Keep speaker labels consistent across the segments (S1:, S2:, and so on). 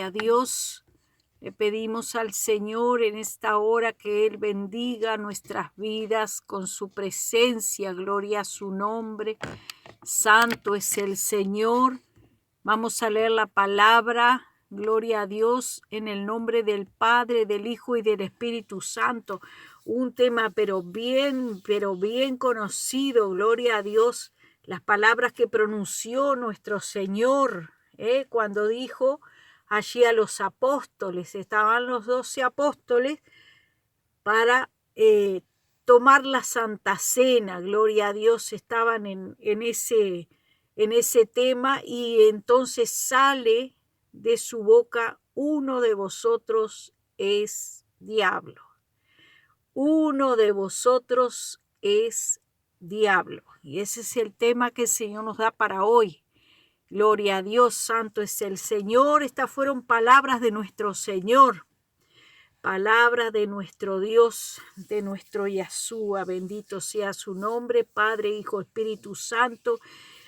S1: a Dios. Le pedimos al Señor en esta hora que Él bendiga nuestras vidas con su presencia. Gloria a su nombre. Santo es el Señor. Vamos a leer la palabra. Gloria a Dios en el nombre del Padre, del Hijo y del Espíritu Santo. Un tema pero bien conocido. Gloria a Dios. Las palabras que pronunció nuestro Señor cuando dijo allí a los apóstoles, estaban los 12 apóstoles para tomar la Santa Cena, gloria a Dios, estaban en ese tema, y entonces sale de su boca: uno de vosotros es diablo. Uno de vosotros es diablo. Y ese es el tema que el Señor nos da para hoy. Gloria a Dios, santo es el Señor. Estas fueron palabras de nuestro Señor, palabras de nuestro Dios, de nuestro Yahshua. Bendito sea su nombre, Padre, Hijo, Espíritu Santo.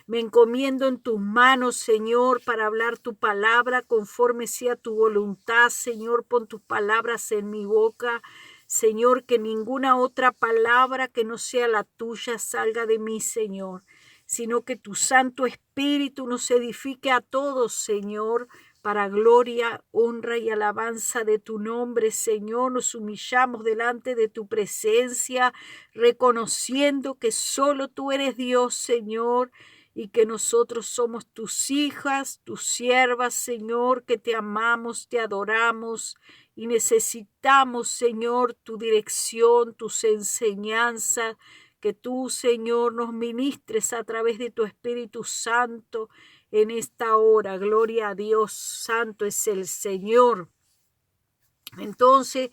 S1: Me encomiendo en tus manos, Señor, para hablar tu palabra conforme sea tu voluntad. Señor, pon tus palabras en mi boca. Señor, que ninguna otra palabra que no sea la tuya salga de mí, Señor, sino que tu Santo Espíritu nos edifique a todos, Señor, para gloria, honra y alabanza de tu nombre, Señor. Nos humillamos delante de tu presencia, reconociendo que solo tú eres Dios, Señor, y que nosotros somos tus hijas, tus siervas, Señor, que te amamos, te adoramos y necesitamos, Señor, tu dirección, tus enseñanzas, que tú, Señor, nos ministres a través de tu Espíritu Santo en esta hora. Gloria a Dios, santo es el Señor. Entonces,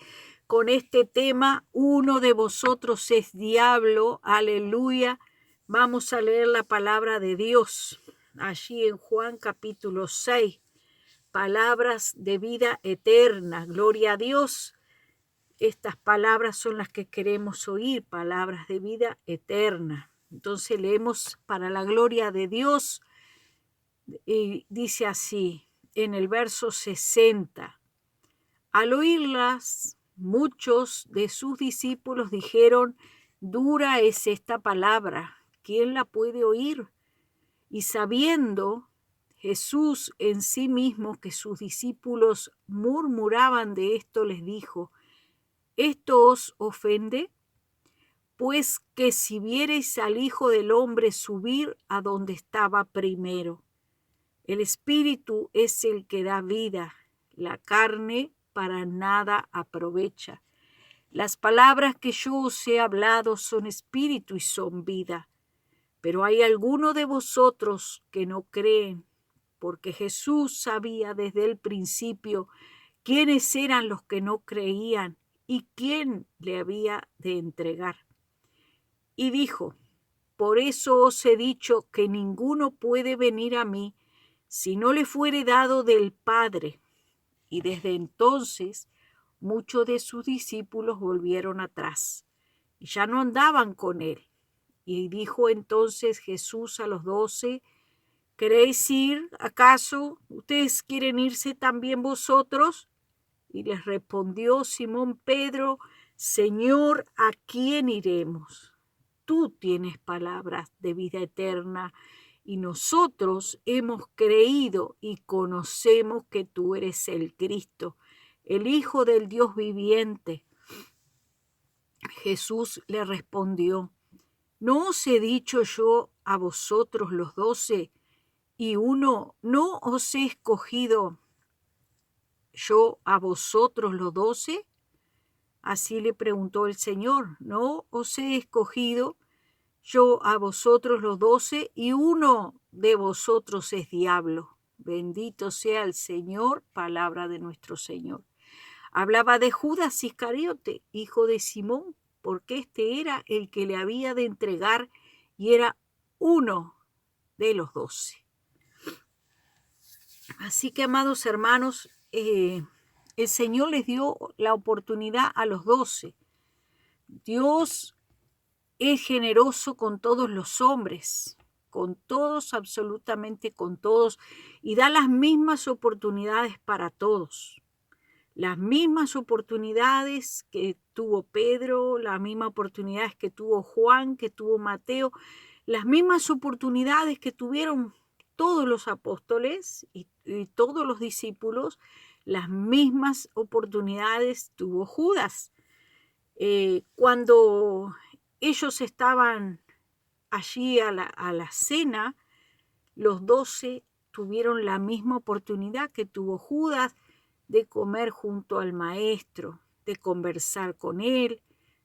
S1: con este tema, uno de vosotros es diablo, aleluya. Vamos a leer la palabra de Dios allí en Juan capítulo 6, palabras de vida eterna. Gloria a Dios. Estas palabras son las que queremos oír, palabras de vida eterna. Entonces leemos para la gloria de Dios y dice así en el verso 60. Al oírlas, muchos de sus discípulos dijeron: dura es esta palabra, ¿quién la puede oír? Y sabiendo Jesús en sí mismo que sus discípulos murmuraban de esto, les dijo: ¿esto os ofende? Pues que si viereis al Hijo del Hombre subir a donde estaba primero. El Espíritu es el que da vida, la carne para nada aprovecha. Las palabras que yo os he hablado son espíritu y son vida. Pero hay algunos de vosotros que no creen, porque Jesús sabía desde el principio quiénes eran los que no creían y quién le había de entregar. Y dijo: por eso os he dicho que ninguno puede venir a mí si no le fuere dado del Padre. Y desde entonces muchos de sus discípulos volvieron atrás y ya no andaban con él. Y dijo entonces Jesús a los 12: ¿queréis ir acaso? ¿Ustedes quieren irse también vosotros? Y les respondió Simón Pedro: Señor, ¿a quién iremos? Tú tienes palabras de vida eterna, y nosotros hemos creído y conocemos que tú eres el Cristo, el Hijo del Dios viviente. Jesús le respondió: ¿no os he dicho yo a vosotros los 12, y uno no os he escogido yo a vosotros los 12? Así le preguntó el Señor: ¿no os he escogido yo a vosotros los 12, y uno de vosotros es diablo? Bendito sea el Señor, palabra de nuestro Señor. Hablaba de Judas Iscariote, hijo de Simón, porque este era el que le había de entregar y era uno de los 12. Así que, amados hermanos, el Señor les dio la oportunidad a los 12. Dios es generoso con todos los hombres, con todos, absolutamente con todos, y da las mismas oportunidades para todos. Las mismas oportunidades que tuvo Pedro, las mismas oportunidades que tuvo Juan, que tuvo Mateo, las mismas oportunidades que tuvieron todos los apóstoles y todos los discípulos, las mismas oportunidades tuvo Judas. Cuando ellos estaban allí a la cena, los 12 tuvieron la misma oportunidad que tuvo Judas de comer junto al maestro, de conversar con él,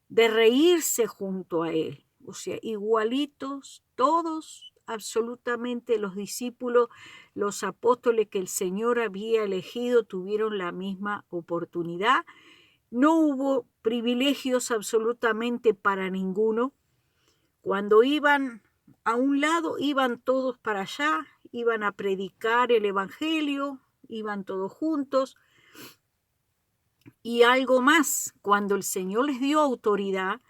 S1: de reírse junto a él. O sea, igualitos, todos, absolutamente los discípulos, los apóstoles que el Señor había elegido tuvieron la misma oportunidad. No hubo privilegios absolutamente para ninguno. Cuando iban a un lado, iban todos para allá, iban a predicar el evangelio, iban todos juntos. Y algo más, cuando el Señor les dio autoridad,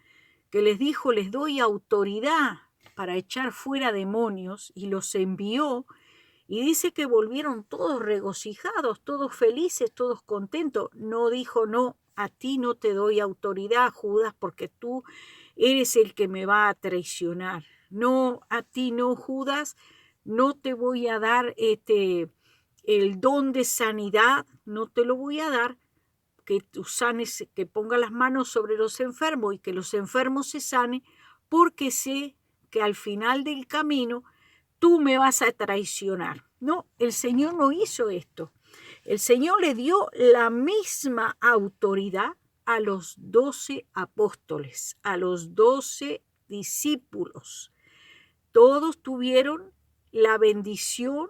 S1: que les dijo, les doy autoridad para echar fuera demonios, y los envió, y dice que volvieron todos regocijados, todos felices, todos contentos. No dijo, no, a ti no te doy autoridad, Judas, porque tú eres el que me va a traicionar. No, a ti no, Judas, no te voy a dar el don de sanidad, no te lo voy a dar, que tú sanes, que ponga las manos sobre los enfermos y que los enfermos se sanen, porque sé que al final del camino tú me vas a traicionar. No, el Señor no hizo esto. El Señor le dio la misma autoridad a los 12 apóstoles, a los 12 discípulos. Todos tuvieron la bendición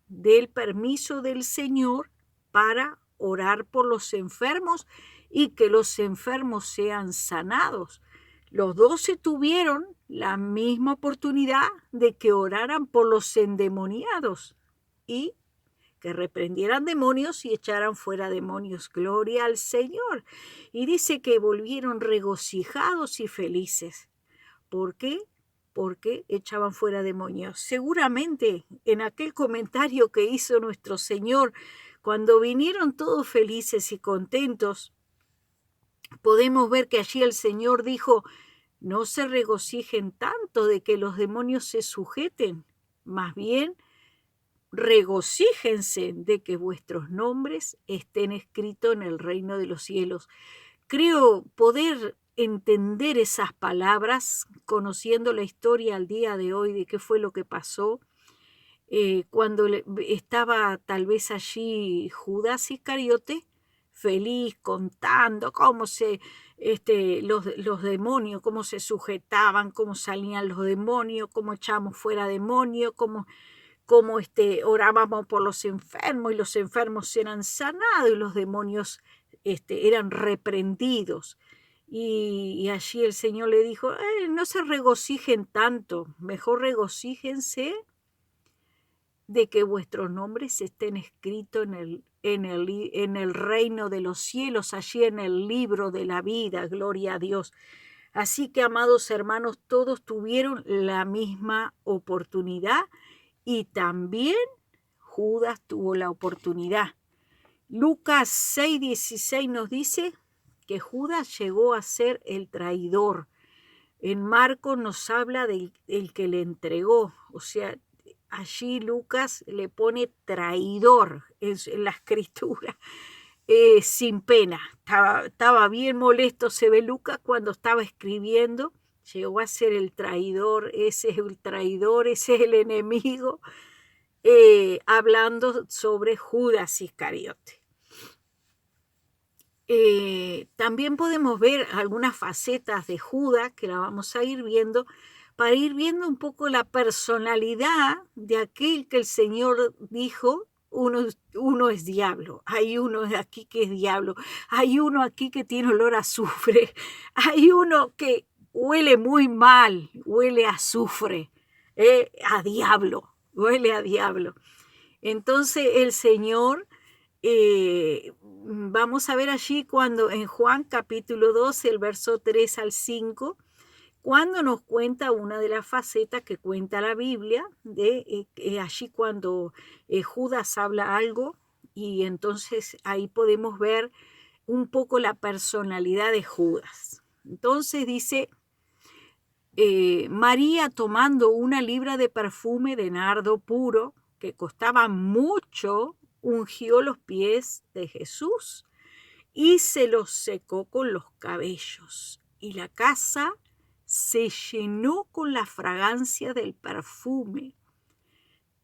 S1: del permiso del Señor para orar por los enfermos y que los enfermos sean sanados. Los 12 tuvieron la misma oportunidad de que oraran por los endemoniados y que reprendieran demonios y echaran fuera demonios. Gloria al Señor. Y dice que volvieron regocijados y felices. ¿Por qué? Porque echaban fuera demonios. Seguramente en aquel comentario que hizo nuestro Señor, cuando vinieron todos felices y contentos, podemos ver que allí el Señor dijo, no se regocijen tanto de que los demonios se sujeten, más bien regocíjense de que vuestros nombres estén escritos en el reino de los cielos. Creo poder entender esas palabras conociendo la historia al día de hoy de qué fue lo que pasó cuando estaba tal vez allí Judas Iscariote, feliz, contando cómo los demonios, cómo se sujetaban, cómo salían los demonios, cómo echamos fuera demonios, cómo orábamos por los enfermos y los enfermos eran sanados y los demonios eran reprendidos. Y allí el Señor le dijo, no se regocijen tanto, mejor regocíjense de que vuestros nombres estén escritos en el reino de los cielos, allí en el libro de la vida, gloria a Dios. Así que, amados hermanos, todos tuvieron la misma oportunidad y también Judas tuvo la oportunidad. Lucas 6:16 nos dice que Judas llegó a ser el traidor. En Marcos nos habla del que le entregó, o sea, allí Lucas le pone traidor en la escritura, sin pena. Estaba bien molesto, se ve Lucas cuando estaba escribiendo, llegó a ser el traidor, ese es el enemigo, hablando sobre Judas Iscariote. También podemos ver algunas facetas de Judas que la vamos a ir viendo para ir viendo un poco la personalidad de aquel que el Señor dijo, uno es diablo, hay uno aquí que es diablo, hay uno aquí que tiene olor a azufre, hay uno que huele muy mal, huele a azufre, a diablo, huele a diablo. Entonces el Señor, vamos a ver allí cuando en Juan capítulo 12, el verso 3 al 5, cuando nos cuenta una de las facetas que cuenta la Biblia, de allí cuando Judas habla algo, y entonces ahí podemos ver un poco la personalidad de Judas. Entonces dice, María, tomando una libra de perfume de nardo puro, que costaba mucho, ungió los pies de Jesús y se los secó con los cabellos. Y la casa se llenó con la fragancia del perfume.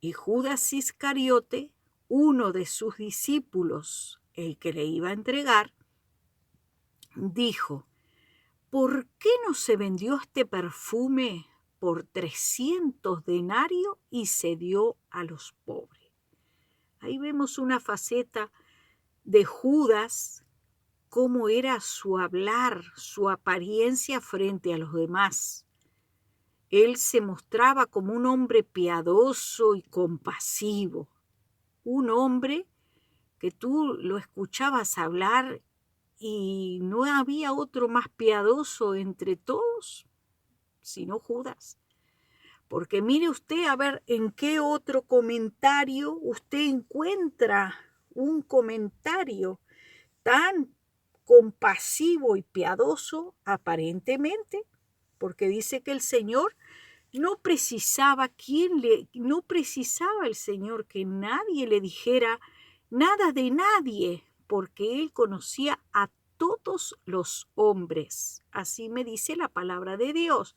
S1: Y Judas Iscariote, uno de sus discípulos, el que le iba a entregar, dijo, ¿por qué no se vendió este perfume por 300 denarios y se dio a los pobres? Ahí vemos una faceta de Judas, cómo era su hablar, su apariencia frente a los demás. Él se mostraba como un hombre piadoso y compasivo, un hombre que tú lo escuchabas hablar y no había otro más piadoso entre todos, sino Judas. Porque mire usted a ver en qué otro comentario usted encuentra un comentario tan compasivo y piadoso aparentemente, porque dice que el Señor no precisaba no precisaba el Señor que nadie le dijera nada de nadie, porque él conocía a todos los hombres. Así me dice la palabra de Dios.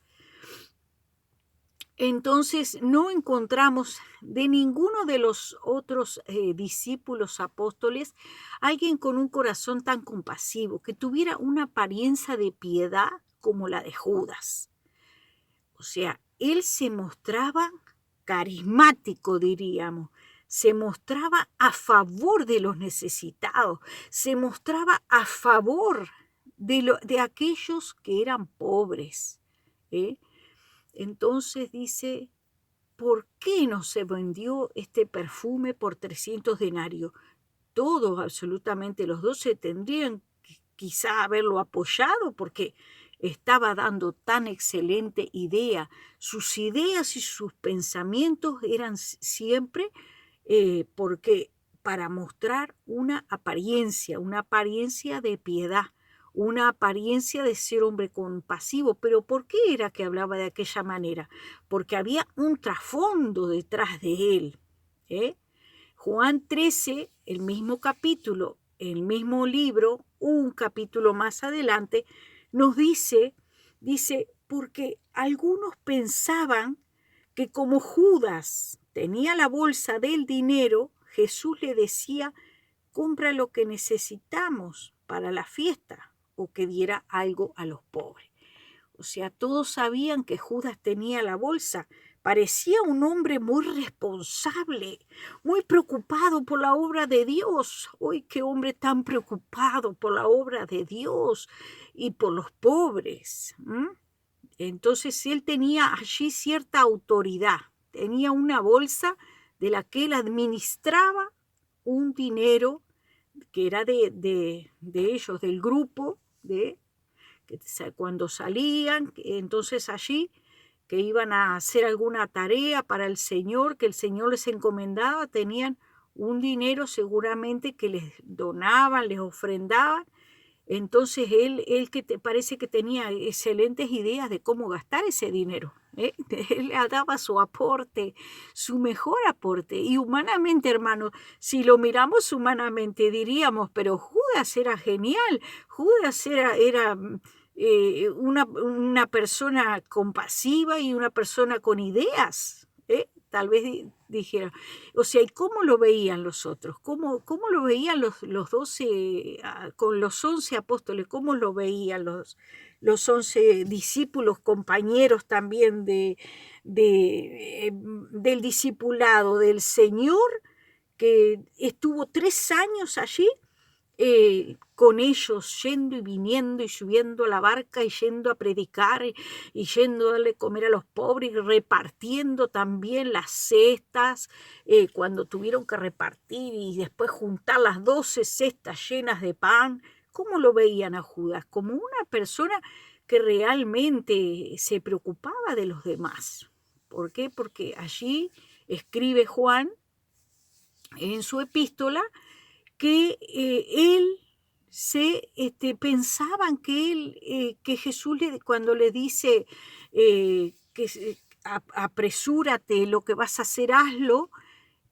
S1: Entonces no encontramos de ninguno de los otros discípulos apóstoles alguien con un corazón tan compasivo, que tuviera una apariencia de piedad como la de Judas. O sea, él se mostraba carismático, diríamos, se mostraba a favor de los necesitados, se mostraba a favor de aquellos que eran pobres, ¿eh? Entonces dice, ¿por qué no se vendió este perfume por 300 denarios? Todos, absolutamente los 12, tendrían quizá haberlo apoyado porque estaba dando tan excelente idea. Sus ideas y sus pensamientos eran siempre porque para mostrar una apariencia de piedad, una apariencia de ser hombre compasivo. Pero ¿por qué era que hablaba de aquella manera? Porque había un trasfondo detrás de él. Juan 13, el mismo capítulo, el mismo libro, un capítulo más adelante, nos dice, porque algunos pensaban que como Judas tenía la bolsa del dinero, Jesús le decía, compra lo que necesitamos para la fiesta o que diera algo a los pobres. O sea, todos sabían que Judas tenía la bolsa. Parecía un hombre muy responsable, muy preocupado por la obra de Dios. ¡Uy, qué hombre tan preocupado por la obra de Dios y por los pobres! Entonces él tenía allí cierta autoridad. Tenía una bolsa de la que él administraba un dinero que era de ellos, del grupo, cuando salían, entonces allí que iban a hacer alguna tarea para el Señor, que el Señor les encomendaba, tenían un dinero seguramente que les donaban, les ofrendaban. Entonces él que parece que tenía excelentes ideas de cómo gastar ese dinero. Él le daba su aporte, su mejor aporte. Y humanamente, hermanos, si lo miramos humanamente, diríamos, pero Judas era genial, Judas era una persona compasiva y una persona con ideas. Tal vez dijera, o sea, ¿y cómo lo veían los otros? ¿Cómo lo veían los 12, con los 11 apóstoles? ¿Cómo lo veían los 11 discípulos, compañeros también del discipulado del Señor, que estuvo 3 años allí? Con ellos, yendo y viniendo y subiendo a la barca y yendo a predicar y yendo a darle comer a los pobres y repartiendo también las cestas, cuando tuvieron que repartir y después juntar las 12 cestas llenas de pan. ¿Cómo lo veían a Judas? Como una persona que realmente se preocupaba de los demás. ¿Por qué? Porque allí escribe Juan en su epístola que él pensaban que que Jesús cuando le dice apresúrate, lo que vas a hacer, hazlo,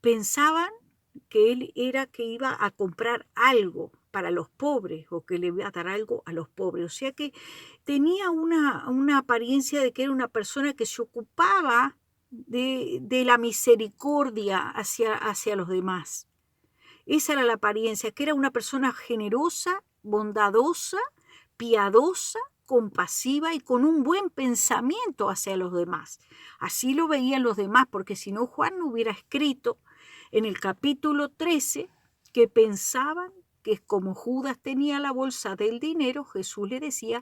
S1: pensaban que él era que iba a comprar algo para los pobres o que le iba a dar algo a los pobres. O sea que tenía una apariencia de que era una persona que se ocupaba de la misericordia hacia los demás. Esa era la apariencia, que era una persona generosa, bondadosa, piadosa, compasiva y con un buen pensamiento hacia los demás. Así lo veían los demás, porque si no Juan no hubiera escrito en el capítulo 13 que pensaban que como Judas tenía la bolsa del dinero, Jesús le decía,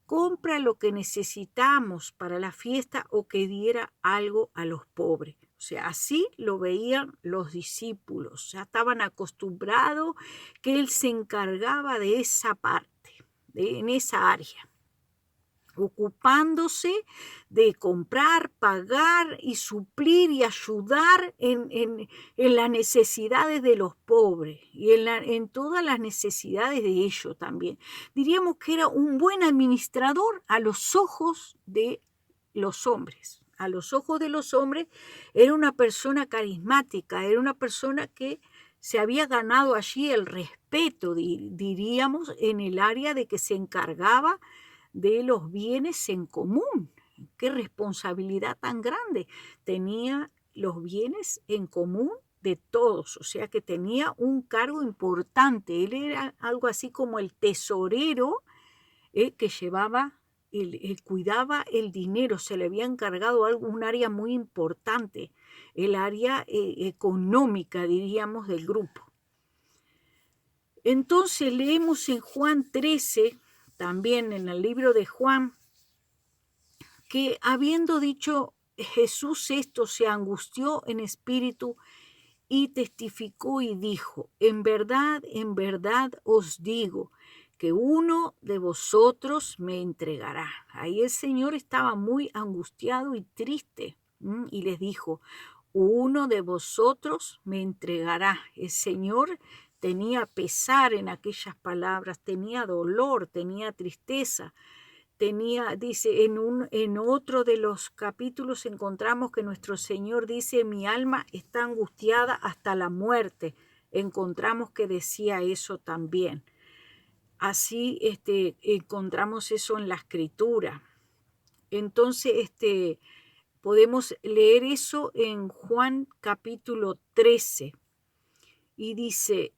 S1: compra lo que necesitamos para la fiesta o que diera algo a los pobres. O sea, así lo veían los discípulos. Ya estaban acostumbrados que él se encargaba de esa parte, en esa área, ocupándose de comprar, pagar y suplir y ayudar en las necesidades de los pobres y en todas las necesidades de ellos también. Diríamos que era un buen administrador a los ojos de los hombres. A los ojos de los hombres era una persona carismática, era una persona que se había ganado allí el respeto, diríamos, en el área de que se encargaba de los bienes en común. Qué responsabilidad tan grande. Tenía los bienes en común de todos, o sea que tenía un cargo importante. Él era algo así como el tesorero que llevaba, cuidaba el dinero, se le había encargado un área muy importante, el área económica, diríamos, del grupo. Entonces leemos en Juan 13, también en el libro de Juan, que habiendo dicho Jesús esto, se angustió en espíritu y testificó y dijo, en verdad os digo, que uno de vosotros me entregará. Ahí el Señor estaba muy angustiado y triste, y les dijo, uno de vosotros me entregará. El Señor tenía pesar en aquellas palabras, tenía dolor, tenía tristeza. Dice, en otro de los capítulos encontramos que nuestro Señor dice, mi alma está angustiada hasta la muerte. Encontramos que decía eso también. Así encontramos eso en la Escritura. Entonces podemos leer eso en Juan capítulo 13 y dice,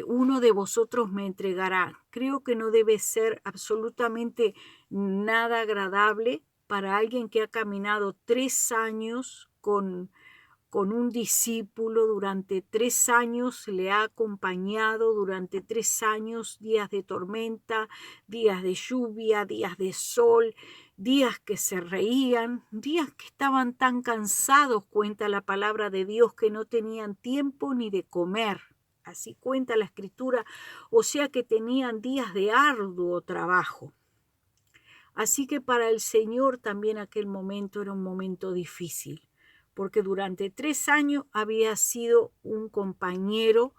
S1: uno de vosotros me entregará. Creo que no debe ser absolutamente nada agradable para alguien que ha caminado 3 años con un discípulo, durante 3 años le ha acompañado, durante 3 años, días de tormenta, días de lluvia, días de sol, días que se reían, días que estaban tan cansados, cuenta la palabra de Dios, que no tenían tiempo ni de comer. Así cuenta la Escritura, o sea que tenían días de arduo trabajo. Así que para el Señor también aquel momento era un momento difícil, porque durante 3 años había sido un compañero,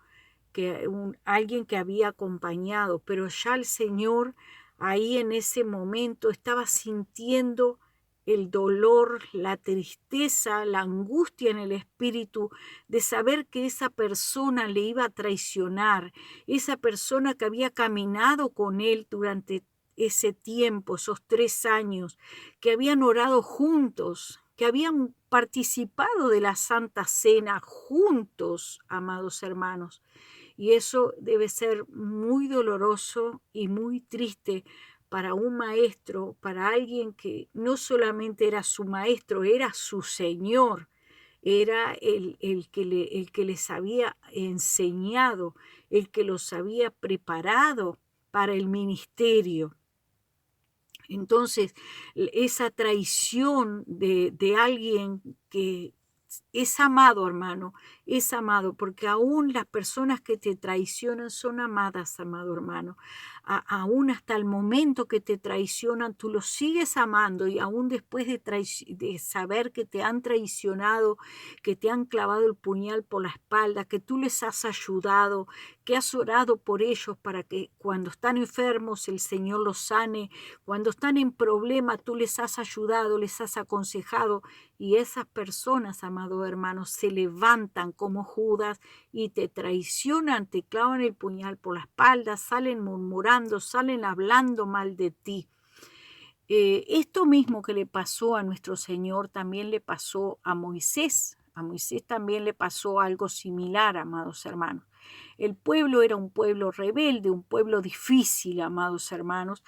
S1: alguien que había acompañado, pero ya el Señor ahí en ese momento estaba sintiendo el dolor, la tristeza, la angustia en el espíritu de saber que esa persona le iba a traicionar, esa persona que había caminado con él durante ese tiempo, esos 3 años, que habían orado juntos, que habían participado de la Santa Cena juntos, amados hermanos. Y eso debe ser muy doloroso y muy triste para un maestro, para alguien que no solamente era su maestro, era su Señor, era el que les había enseñado, el que los había preparado para el ministerio. Entonces, esa traición de alguien que es amado, hermano, es amado, porque aún las personas que te traicionan son amadas, amado hermano. Aún hasta el momento que te traicionan, tú los sigues amando, y aún después de saber que te han traicionado, que te han clavado el puñal por la espalda, que tú les has ayudado, que has orado por ellos para que cuando están enfermos el Señor los sane, cuando están en problema tú les has ayudado, les has aconsejado, y esas personas, amados hermanos, se levantan como Judas y te traicionan, te clavan el puñal por la espalda, salen murmurando, salen hablando mal de ti. Esto mismo que le pasó a nuestro Señor también le pasó a Moisés. A Moisés también le pasó algo similar, amados hermanos. El pueblo era un pueblo rebelde, un pueblo difícil, amados hermanos,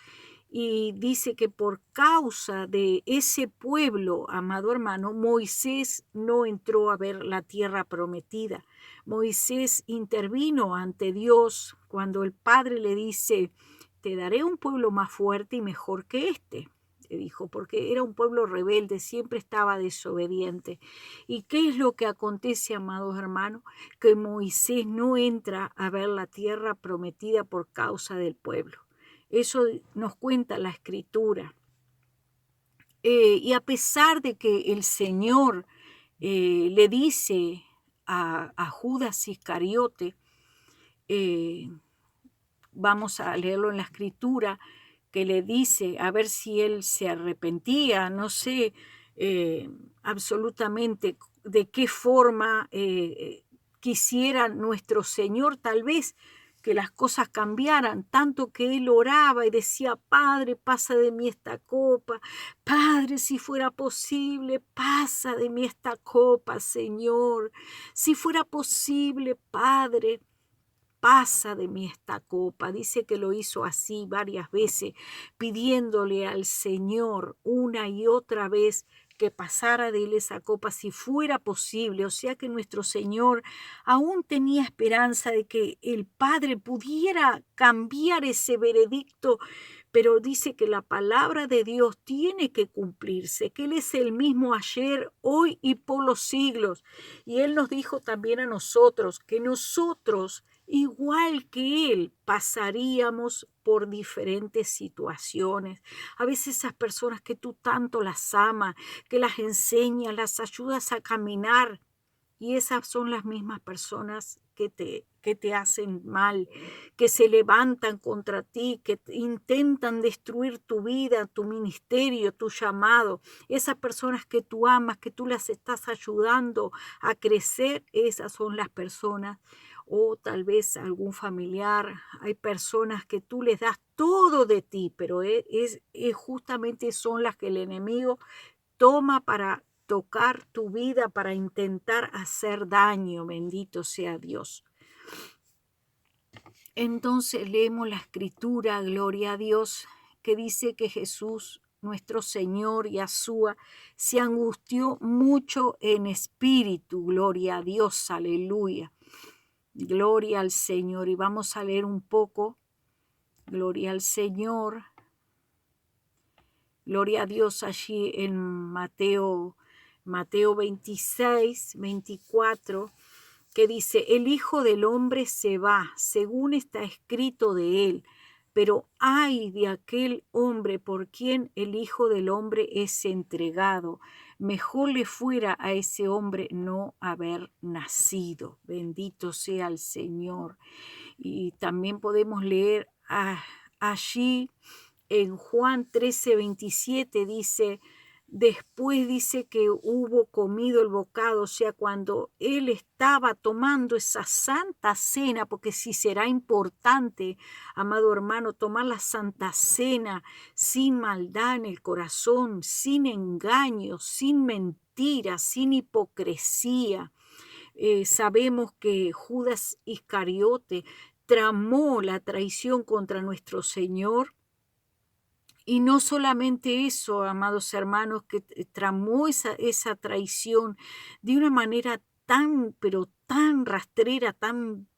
S1: y dice que por causa de ese pueblo, amado hermano, Moisés no entró a ver la tierra prometida. Moisés intervino ante Dios cuando el Padre le dice: te daré un pueblo más fuerte y mejor que este, le dijo, porque era un pueblo rebelde, siempre estaba desobediente. ¿Y qué es lo que acontece, amados hermanos? Que Moisés no entra a ver la tierra prometida por causa del pueblo. Eso nos cuenta la Escritura. Y a pesar de que el Señor le dice a Judas Iscariote, vamos a leerlo en la Escritura, que le dice a ver si él se arrepentía, no sé absolutamente de qué forma quisiera nuestro Señor tal vez que las cosas cambiaran, tanto que él oraba y decía: Padre, pasa de mí esta copa, Padre, si fuera posible, pasa de mí esta copa, Señor, si fuera posible, Padre, pasa de mí esta copa. Dice que lo hizo así varias veces, pidiéndole al Señor una y otra vez que pasara de él esa copa si fuera posible. O sea que nuestro Señor aún tenía esperanza de que el Padre pudiera cambiar ese veredicto, pero dice que la palabra de Dios tiene que cumplirse, que Él es el mismo ayer, hoy y por los siglos. Y Él nos dijo también a nosotros que nosotros, igual que Él, pasaríamos por diferentes situaciones. A veces esas personas que tú tanto las amas, que las enseñas, las ayudas a caminar, y esas son las mismas personas que te hacen mal, que se levantan contra ti, que intentan destruir tu vida, tu ministerio, tu llamado. Esas personas que tú amas, que tú las estás ayudando a crecer, esas son las personas. O tal vez algún familiar, hay personas que tú les das todo de ti, pero justamente son las que el enemigo toma para tocar tu vida, para intentar hacer daño. Bendito sea Dios. Entonces leemos la Escritura, gloria a Dios, que dice que Jesús, nuestro Señor Yahshua, se angustió mucho en espíritu. Gloria a Dios, aleluya. Gloria al Señor. Y vamos a leer un poco. Gloria al Señor. Gloria a Dios allí en Mateo 26, 24, que dice: el Hijo del Hombre se va, según está escrito de él, pero ay de aquel hombre por quien el Hijo del Hombre es entregado. Mejor le fuera a ese hombre no haber nacido. Bendito sea el Señor. Y también podemos leer allí en Juan 13, 27, dice: después dice que hubo comido el bocado, o sea, cuando él estaba tomando esa santa cena, porque si será importante, amado hermano, tomar la santa cena sin maldad en el corazón, sin engaño, sin mentira, sin hipocresía. Sabemos que Judas Iscariote tramó la traición contra nuestro Señor. Y no solamente eso, amados hermanos, que tramó esa traición de una manera tan, pero tan rastrera, tan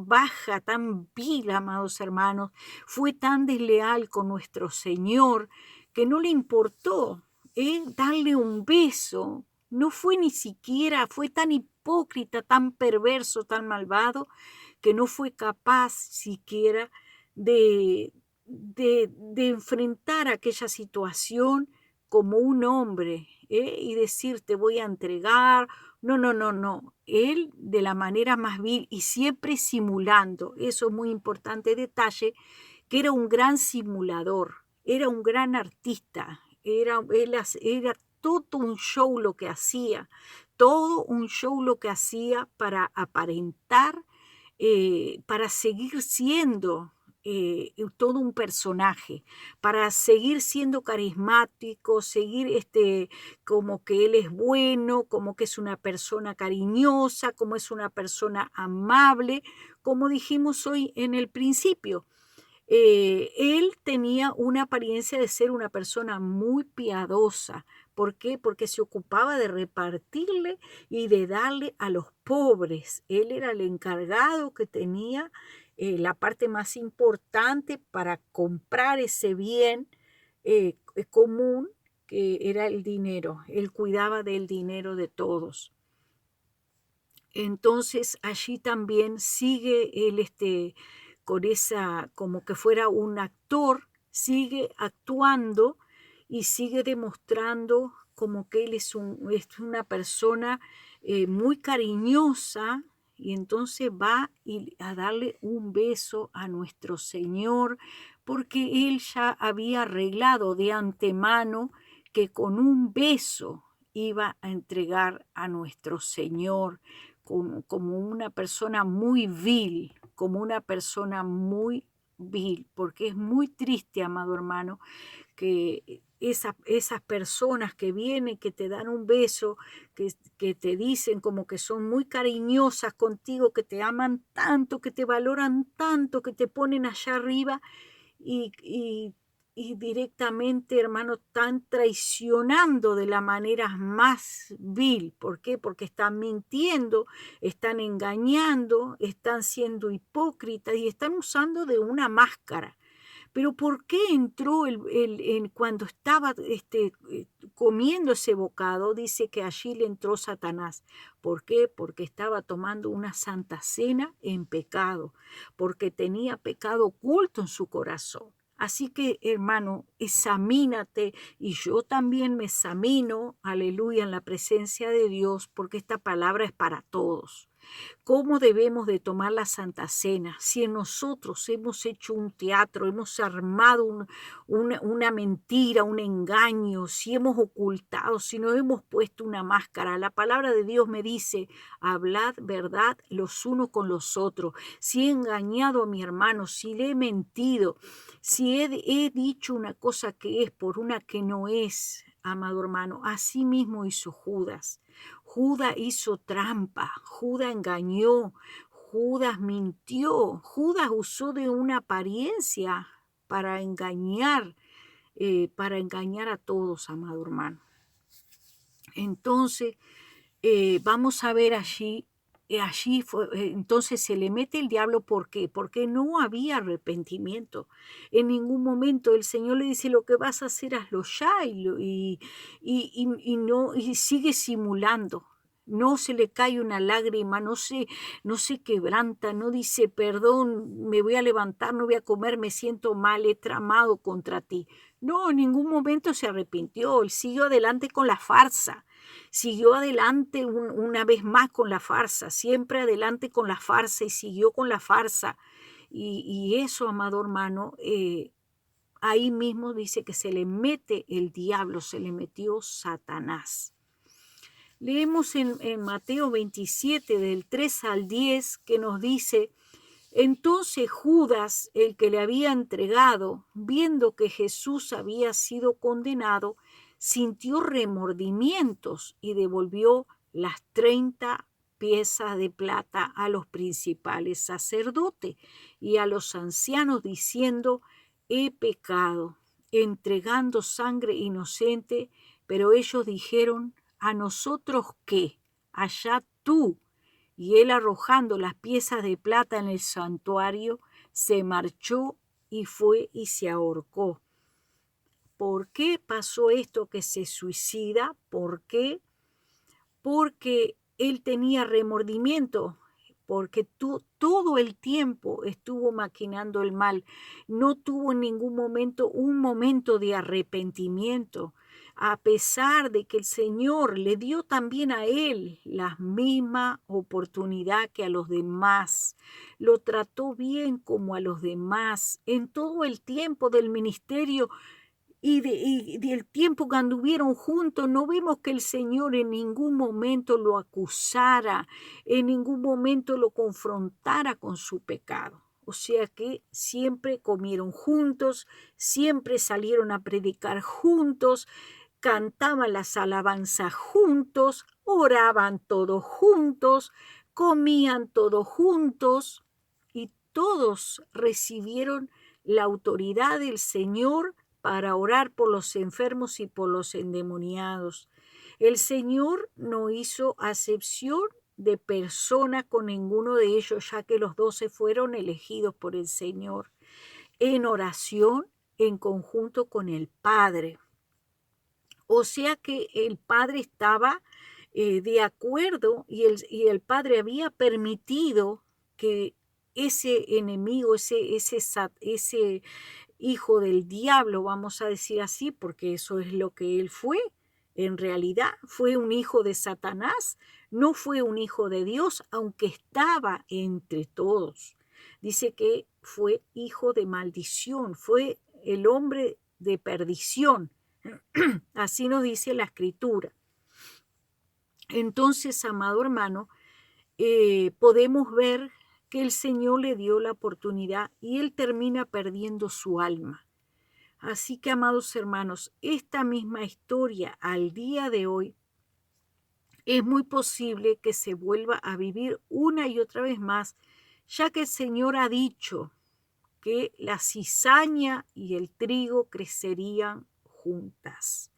S1: baja, tan vil, amados hermanos, fue tan desleal con nuestro Señor que no le importó darle un beso. No fue ni siquiera, fue tan hipócrita, tan perverso, tan malvado, que no fue capaz siquiera de enfrentar aquella situación como un hombre, y decir, te voy a entregar. No, no, no, no. Él de la manera más vil y siempre simulando. Eso es muy importante detalle, que era un gran simulador, era un gran artista, era todo un show lo que hacía, todo un show lo que hacía para aparentar, para seguir siendo todo un personaje, para seguir siendo carismático, seguir como que él es bueno, como que es una persona cariñosa, como es una persona amable, como dijimos hoy en el principio. Él tenía una apariencia de ser una persona muy piadosa. ¿Por qué? Porque se ocupaba de repartirle y de darle a los pobres. Él era el encargado que tenía la parte más importante para comprar ese bien común, que era el dinero. Él cuidaba del dinero de todos. Entonces allí también sigue él con esa, como que fuera un actor, sigue actuando y sigue demostrando como que él es una persona muy cariñosa, y entonces va a darle un beso a nuestro Señor, porque él ya había arreglado de antemano que con un beso iba a entregar a nuestro Señor como una persona muy vil, como una persona muy vil, porque es muy triste, amado hermano, que esas personas que vienen, que te dan un beso, que te dicen como que son muy cariñosas contigo, que te aman tanto, que te valoran tanto, que te ponen allá arriba, y, y, y directamente, hermano, están traicionando de la manera más vil. ¿Por qué? Porque están mintiendo, están engañando, están siendo hipócritas y están usando de una máscara. Pero ¿por qué entró cuando estaba comiendo ese bocado? Dice que allí le entró Satanás. ¿Por qué? Porque estaba tomando una santa cena en pecado, porque tenía pecado oculto en su corazón. Así que, hermano, examínate, y yo también me examino, aleluya, en la presencia de Dios, porque esta palabra es para todos. ¿Cómo debemos de tomar la Santa Cena? Si en nosotros hemos hecho un teatro, hemos armado una mentira, un engaño, si hemos ocultado, si nos hemos puesto una máscara. La palabra de Dios me dice, hablad verdad los unos con los otros. Si he engañado a mi hermano, si le he mentido, si he dicho una cosa que es por una que no es, amado hermano, así mismo hizo Judas. Judas hizo trampa, Judas engañó, Judas mintió, Judas usó de una apariencia para engañar a todos, amado hermano. Entonces, vamos a ver entonces se le mete el diablo. ¿Por qué? Porque no había arrepentimiento. En ningún momento el Señor le dice, lo que vas a hacer, hazlo ya, y sigue simulando. No se le cae una lágrima, no se quebranta, no dice, perdón, me voy a levantar, no voy a comer, me siento mal, he tramado contra ti. No, en ningún momento se arrepintió, él siguió adelante con la farsa. Siguió adelante una vez más con la farsa, siempre adelante con la farsa, y siguió con la farsa. Y eso, amado hermano, ahí mismo dice que se le mete el diablo, se le metió Satanás. Leemos en Mateo 27, del 3 al 10, que nos dice, entonces Judas, el que le había entregado, viendo que Jesús había sido condenado, sintió remordimientos y devolvió las 30 piezas de plata a los principales sacerdotes y a los ancianos, diciendo, he pecado, entregando sangre inocente. Pero ellos dijeron, ¿a nosotros qué? Allá tú. Y él, arrojando las piezas de plata en el santuario, se marchó y fue y se ahorcó. ¿Por qué pasó esto, que se suicida? ¿Por qué? Porque él tenía remordimiento, porque todo el tiempo estuvo maquinando el mal. No tuvo en ningún momento un momento de arrepentimiento, a pesar de que el Señor le dio también a él la misma oportunidad que a los demás. Lo trató bien como a los demás. En todo el tiempo del ministerio y del tiempo que anduvieron juntos, no vemos que el Señor en ningún momento lo acusara, en ningún momento lo confrontara con su pecado. O sea que siempre comieron juntos, siempre salieron a predicar juntos, cantaban las alabanzas juntos, oraban todos juntos, comían todos juntos y todos recibieron la autoridad del Señor para orar por los enfermos y por los endemoniados. El Señor no hizo acepción de persona con ninguno de ellos, ya que los 12 fueron elegidos por el Señor en oración en conjunto con el Padre. O sea que el Padre estaba de acuerdo y el Padre había permitido que ese enemigo, ese hijo del diablo, vamos a decir así, porque eso es lo que él fue. En realidad fue un hijo de Satanás, no fue un hijo de Dios, aunque estaba entre todos. Dice que fue hijo de maldición, fue el hombre de perdición. Así nos dice la Escritura. Entonces, amado hermano, podemos ver que el Señor le dio la oportunidad y él termina perdiendo su alma. Así que, amados hermanos, esta misma historia al día de hoy es muy posible que se vuelva a vivir una y otra vez más, ya que el Señor ha dicho que la cizaña y el trigo crecerían juntas.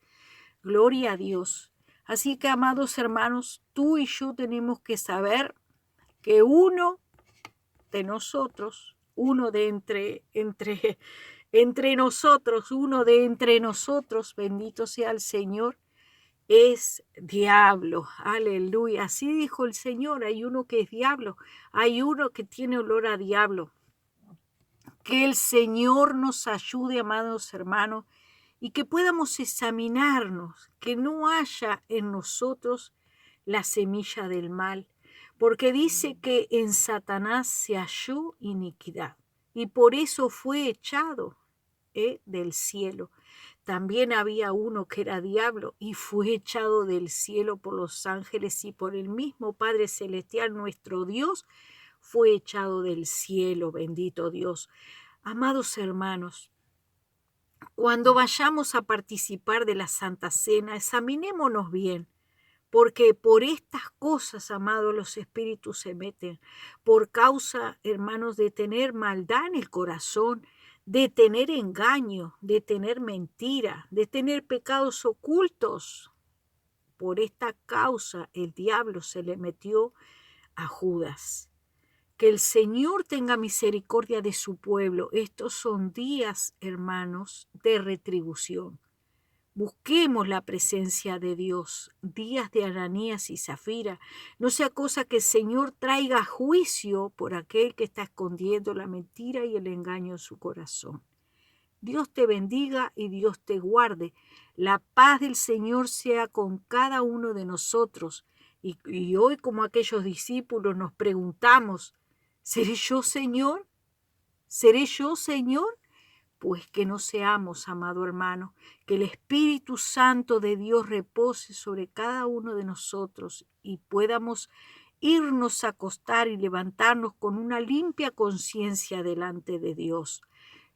S1: Gloria a Dios. Así que, amados hermanos, tú y yo tenemos que saber que uno de nosotros, uno de entre nosotros, uno de entre nosotros, bendito sea el Señor, es diablo. Aleluya. Así dijo el Señor, hay uno que es diablo, hay uno que tiene olor a diablo. Que el Señor nos ayude, amados hermanos, y que podamos examinarnos, que no haya en nosotros la semilla del mal, porque dice que en Satanás se halló iniquidad y por eso fue echado del cielo. También había uno que era diablo y fue echado del cielo por los ángeles y por el mismo Padre Celestial, nuestro Dios, fue echado del cielo, bendito Dios. Amados hermanos, cuando vayamos a participar de la Santa Cena, examinémonos bien, porque por estas cosas, amados, los espíritus se meten, por causa, hermanos, de tener maldad en el corazón, de tener engaño, de tener mentira, de tener pecados ocultos. Por esta causa el diablo se le metió a Judas. Que el Señor tenga misericordia de su pueblo. Estos son días, hermanos, de retribución. Busquemos la presencia de Dios, días de Ananías y Zafira. No sea cosa que el Señor traiga juicio por aquel que está escondiendo la mentira y el engaño en su corazón. Dios te bendiga y Dios te guarde. La paz del Señor sea con cada uno de nosotros. Y hoy, como aquellos discípulos, nos preguntamos, ¿seré yo, Señor? ¿Seré yo, Señor? Pues que no seamos, amado hermano, que el Espíritu Santo de Dios repose sobre cada uno de nosotros y podamos irnos a acostar y levantarnos con una limpia conciencia delante de Dios.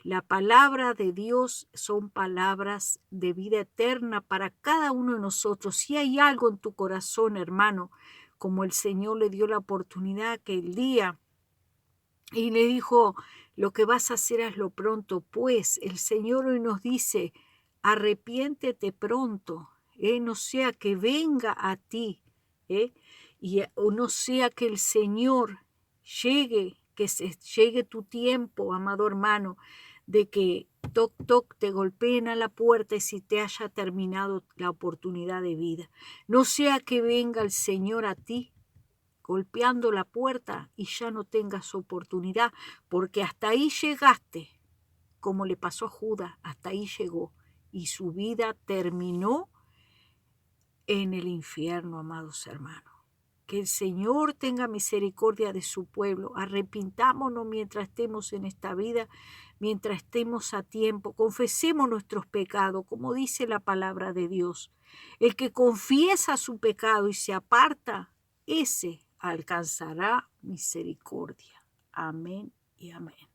S1: La palabra de Dios son palabras de vida eterna para cada uno de nosotros. Si hay algo en tu corazón, hermano, como el Señor le dio la oportunidad aquel día y le dijo, lo que vas a hacer hazlo pronto, pues el Señor hoy nos dice, arrepiéntete pronto, no sea que venga a ti, o no sea que el Señor llegue, llegue tu tiempo, amado hermano, de que toc toc te golpeen a la puerta y si te haya terminado la oportunidad de vida. No sea que venga el Señor a ti golpeando la puerta y ya no tengas oportunidad, porque hasta ahí llegaste, como le pasó a Judas, hasta ahí llegó y su vida terminó en el infierno, amados hermanos. Que el Señor tenga misericordia de su pueblo. Arrepintámonos mientras estemos en esta vida, mientras estemos a tiempo. Confesemos nuestros pecados, como dice la palabra de Dios. El que confiesa su pecado y se aparta, ese alcanzará misericordia. Amén y amén.